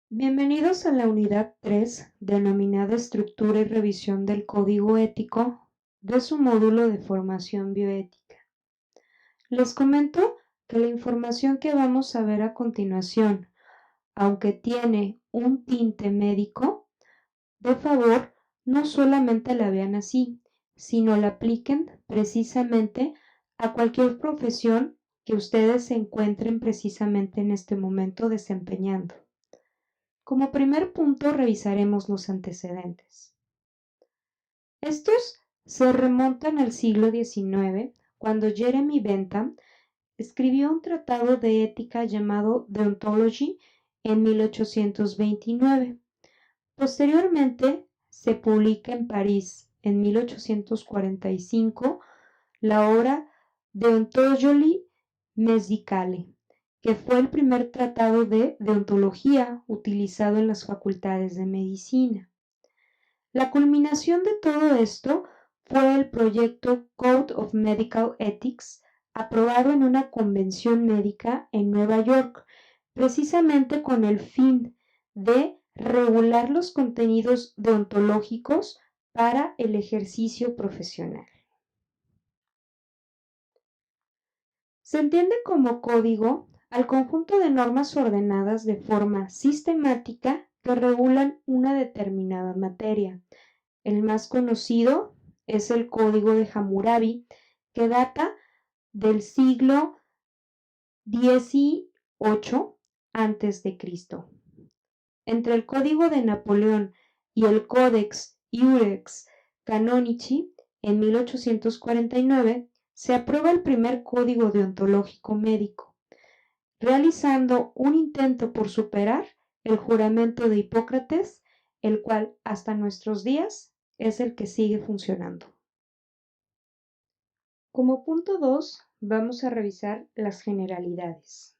Bienvenidos a la unidad 3, denominada Estructura y Revisión del Código Ético, de su módulo de formación bioética. Les comento que la información que vamos a ver a continuación, aunque tiene un tinte médico, de favor no solamente la vean así, sino la apliquen precisamente a cualquier profesión que ustedes se encuentren precisamente en este momento desempeñando. Como primer punto revisaremos los antecedentes. Estos se remontan al siglo XIX, cuando Jeremy Bentham escribió un tratado de ética llamado Deontology en 1829. Posteriormente se publica en París en 1845 la obra Deontologie médicale, que fue el primer tratado de deontología utilizado en las facultades de medicina. La culminación de todo esto fue el proyecto Code of Medical Ethics, aprobado en una convención médica en Nueva York, precisamente con el fin de regular los contenidos deontológicos para el ejercicio profesional. Se entiende como código al conjunto de normas ordenadas de forma sistemática que regulan una determinada materia. El más conocido es el Código de Hammurabi, que data del siglo XVIII a.C. Entre el Código de Napoleón y el Codex Iuris Canonici, en 1849, se aprueba el primer código deontológico médico, realizando un intento por superar el juramento de Hipócrates, el cual hasta nuestros días es el que sigue funcionando. Como punto 2, vamos a revisar las generalidades.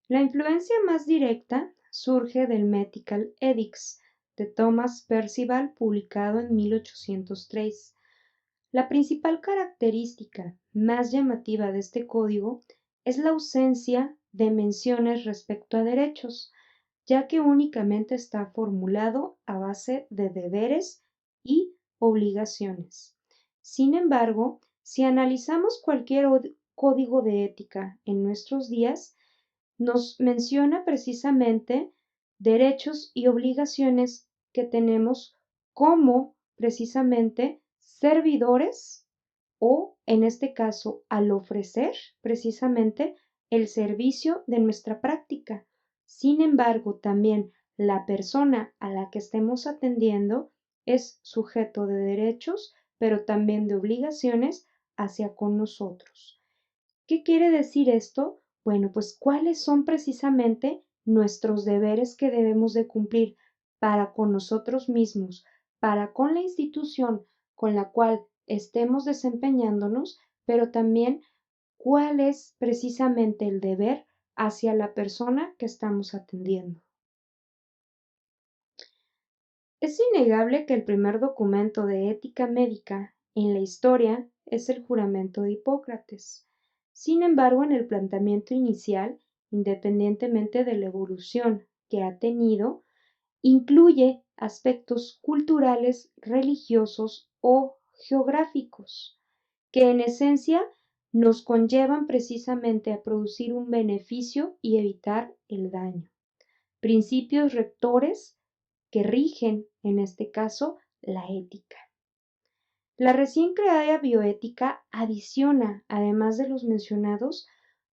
La influencia más directa surge del Medical Ethics de Thomas Percival, publicado en 1803. La principal característica más llamativa de este código es la ausencia de menciones respecto a derechos, ya que únicamente está formulado a base de deberes y obligaciones. Sin embargo, si analizamos cualquier código de ética en nuestros días, nos menciona precisamente derechos y obligaciones que tenemos como precisamente servidores o, en este caso, al ofrecer precisamente el servicio de nuestra práctica. Sin embargo, también la persona a la que estemos atendiendo es sujeto de derechos, pero también de obligaciones hacia con nosotros. ¿Qué quiere decir esto? Bueno, pues cuáles son precisamente nuestros deberes que debemos de cumplir para con nosotros mismos, para con la institución con la cual estemos desempeñándonos, pero también cuál es precisamente el deber hacia la persona que estamos atendiendo. Es innegable que el primer documento de ética médica en la historia es el juramento de Hipócrates. Sin embargo, en el planteamiento inicial, independientemente de la evolución que ha tenido, incluye aspectos culturales, religiosos o geográficos, que en esencia nos conllevan precisamente a producir un beneficio y evitar el daño. Principios rectores que rigen, en este caso, la ética. La recién creada bioética adiciona, además de los mencionados,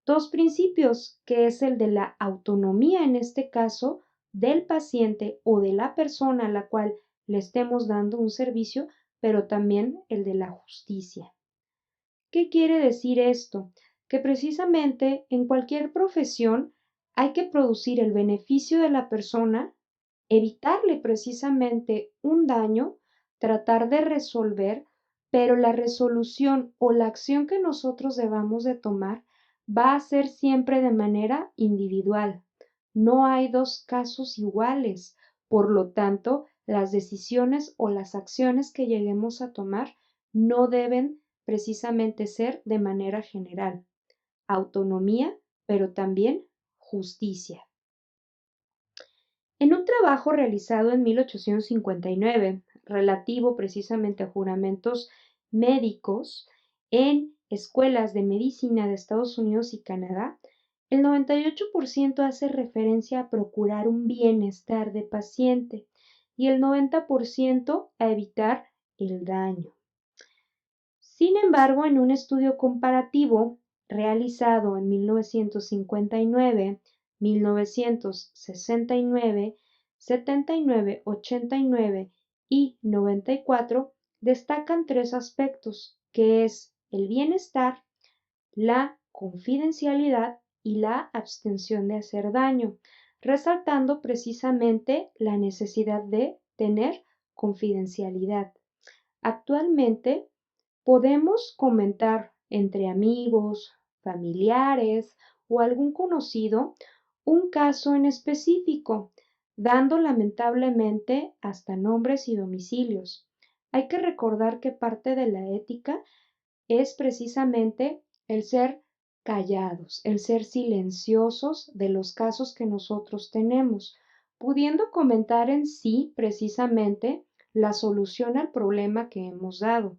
dos principios, que es el de la autonomía, en este caso, del paciente o de la persona a la cual le estemos dando un servicio, pero también el de la justicia. ¿Qué quiere decir esto? Que precisamente en cualquier profesión hay que producir el beneficio de la persona, evitarle precisamente un daño, tratar de resolver, pero la resolución o la acción que nosotros debamos de tomar va a ser siempre de manera individual. No hay dos casos iguales. Por lo tanto, las decisiones o las acciones que lleguemos a tomar no deben precisamente ser de manera general, autonomía, pero también justicia. En un trabajo realizado en 1859, relativo precisamente a juramentos médicos en escuelas de medicina de Estados Unidos y Canadá, el 98% hace referencia a procurar un bienestar de paciente y el 90% a evitar el daño. Sin embargo, en un estudio comparativo realizado en 1959, 1969, 79, 89 y 94, destacan tres aspectos, que es el bienestar, la confidencialidad y la abstención de hacer daño, resaltando precisamente la necesidad de tener confidencialidad. Actualmente podemos comentar entre amigos, familiares o algún conocido un caso en específico, dando lamentablemente hasta nombres y domicilios. Hay que recordar que parte de la ética es precisamente el ser callados, el ser silenciosos de los casos que nosotros tenemos, pudiendo comentar en sí precisamente la solución al problema que hemos dado,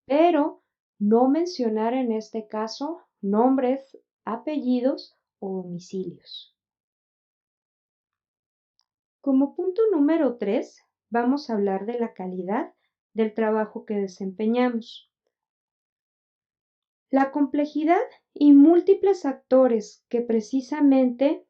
pero no mencionar en este caso nombres, apellidos o domicilios. Como punto número 3, vamos a hablar de la calidad del trabajo que desempeñamos. La complejidad y múltiples actores que precisamente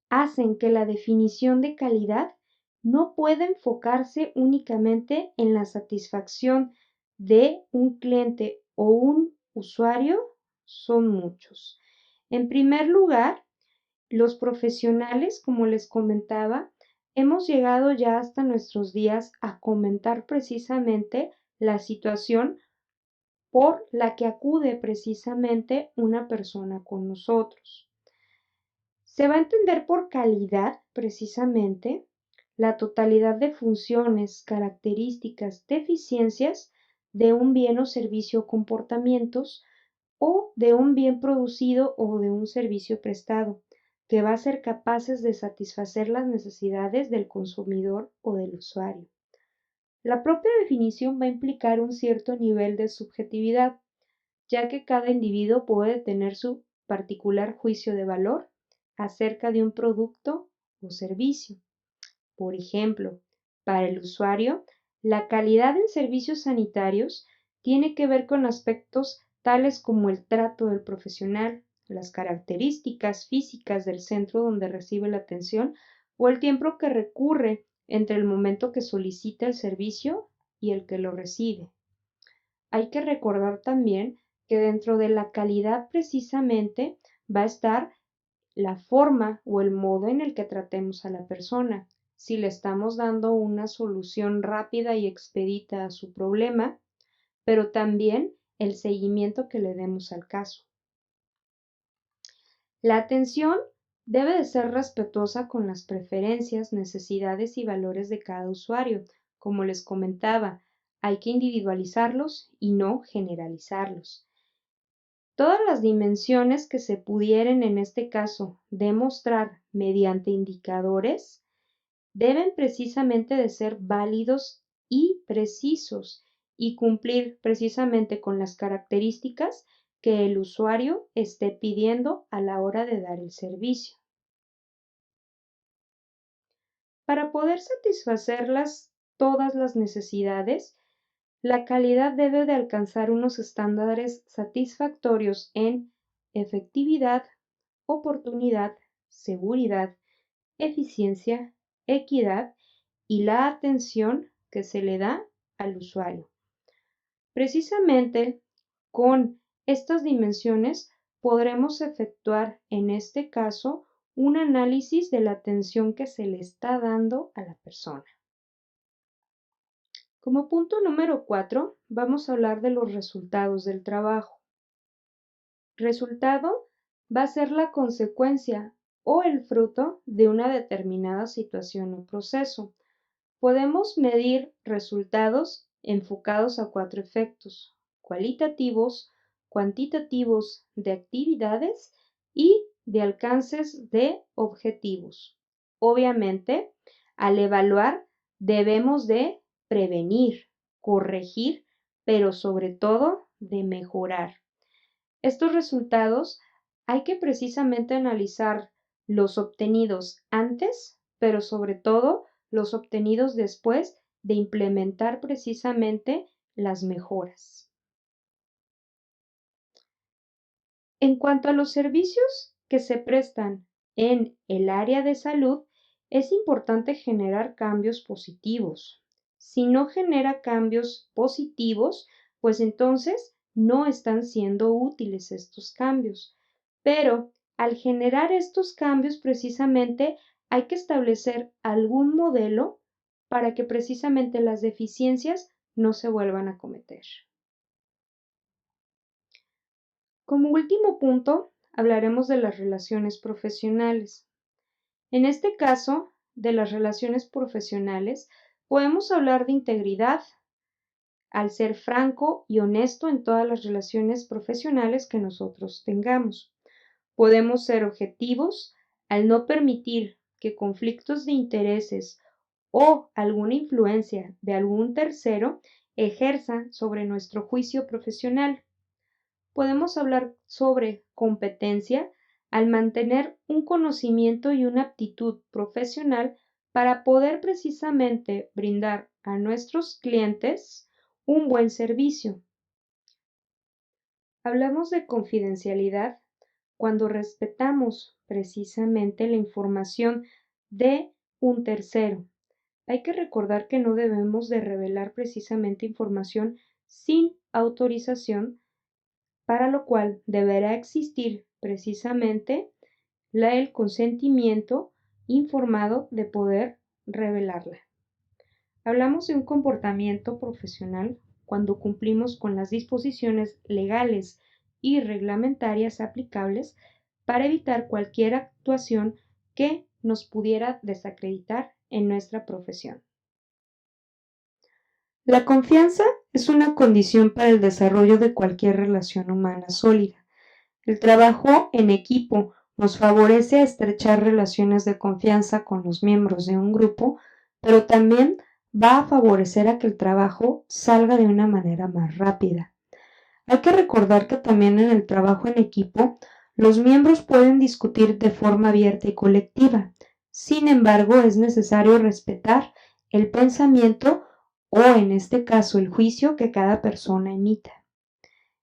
hacen que la definición de calidad no pueda enfocarse únicamente en la satisfacción de un cliente o un usuario son muchos. En primer lugar, los profesionales, como les comentaba, hemos llegado ya hasta nuestros días a comentar precisamente la situación por la que acude precisamente una persona con nosotros. Se va a entender por calidad precisamente la totalidad de funciones, características, deficiencias de un bien o servicio o comportamientos o de un bien producido o de un servicio prestado, que va a ser capaces de satisfacer las necesidades del consumidor o del usuario. La propia definición va a implicar un cierto nivel de subjetividad, ya que cada individuo puede tener su particular juicio de valor acerca de un producto o servicio. Por ejemplo, para el usuario, la calidad en servicios sanitarios tiene que ver con aspectos tales como el trato del profesional, las características físicas del centro donde recibe la atención o el tiempo que recurre entre el momento que solicita el servicio y el que lo recibe. Hay que recordar también que dentro de la calidad precisamente va a estar la forma o el modo en el que tratemos a la persona. Si le estamos dando una solución rápida y expedita a su problema, pero también el seguimiento que le demos al caso. La atención debe de ser respetuosa con las preferencias, necesidades y valores de cada usuario. Como les comentaba, hay que individualizarlos y no generalizarlos. Todas las dimensiones que se pudieran en este caso demostrar mediante indicadores deben precisamente de ser válidos y precisos y cumplir precisamente con las características que el usuario esté pidiendo a la hora de dar el servicio. Para poder satisfacerlas todas las necesidades, la calidad debe de alcanzar unos estándares satisfactorios en efectividad, oportunidad, seguridad, eficiencia, equidad y la atención que se le da al usuario. Precisamente con estas dimensiones podremos efectuar en este caso un análisis de la atención que se le está dando a la persona. Como punto número 4, vamos a hablar de los resultados del trabajo. Resultado va a ser la consecuencia o el fruto de una determinada situación o proceso. Podemos medir resultados enfocados a 4 efectos, cualitativos, cuantitativos de actividades y de alcances de objetivos. Obviamente, al evaluar debemos de prevenir, corregir, pero sobre todo de mejorar. Estos resultados hay que precisamente analizar los obtenidos antes, pero sobre todo los obtenidos después de implementar precisamente las mejoras. En cuanto a los servicios que se prestan en el área de salud, es importante generar cambios positivos. Si no genera cambios positivos, pues entonces no están siendo útiles estos cambios. Pero al generar estos cambios, precisamente hay que establecer algún modelo para que precisamente las deficiencias no se vuelvan a cometer. Como último punto, hablaremos de las relaciones profesionales. En este caso, de las relaciones profesionales, podemos hablar de integridad, al ser franco y honesto en todas las relaciones profesionales que nosotros tengamos. Podemos ser objetivos al no permitir que conflictos de intereses o alguna influencia de algún tercero ejerzan sobre nuestro juicio profesional. Podemos hablar sobre competencia al mantener un conocimiento y una aptitud profesional para poder precisamente brindar a nuestros clientes un buen servicio. Hablamos de confidencialidad cuando respetamos precisamente la información de un tercero. Hay que recordar que no debemos de revelar precisamente información sin autorización, para lo cual deberá existir precisamente el consentimiento informado de poder revelarla. Hablamos de un comportamiento profesional cuando cumplimos con las disposiciones legales y reglamentarias aplicables para evitar cualquier actuación que nos pudiera desacreditar en nuestra profesión. La confianza es una condición para el desarrollo de cualquier relación humana sólida. El trabajo en equipo nos favorece a estrechar relaciones de confianza con los miembros de un grupo, pero también va a favorecer a que el trabajo salga de una manera más rápida. Hay que recordar que también en el trabajo en equipo, los miembros pueden discutir de forma abierta y colectiva. Sin embargo, es necesario respetar el pensamiento o, en este caso, el juicio que cada persona emita.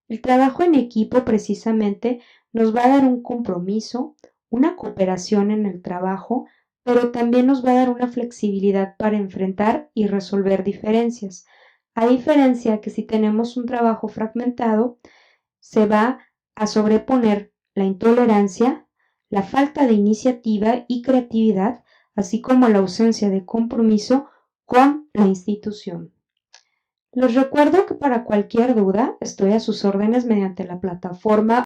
El trabajo en equipo precisamente nos va a dar un compromiso, una cooperación en el trabajo, pero también nos va a dar una flexibilidad para enfrentar y resolver diferencias. A diferencia que si tenemos un trabajo fragmentado, se va a sobreponer la intolerancia, la falta de iniciativa y creatividad, así como la ausencia de compromiso con la institución. Les recuerdo que para cualquier duda estoy a sus órdenes mediante la plataforma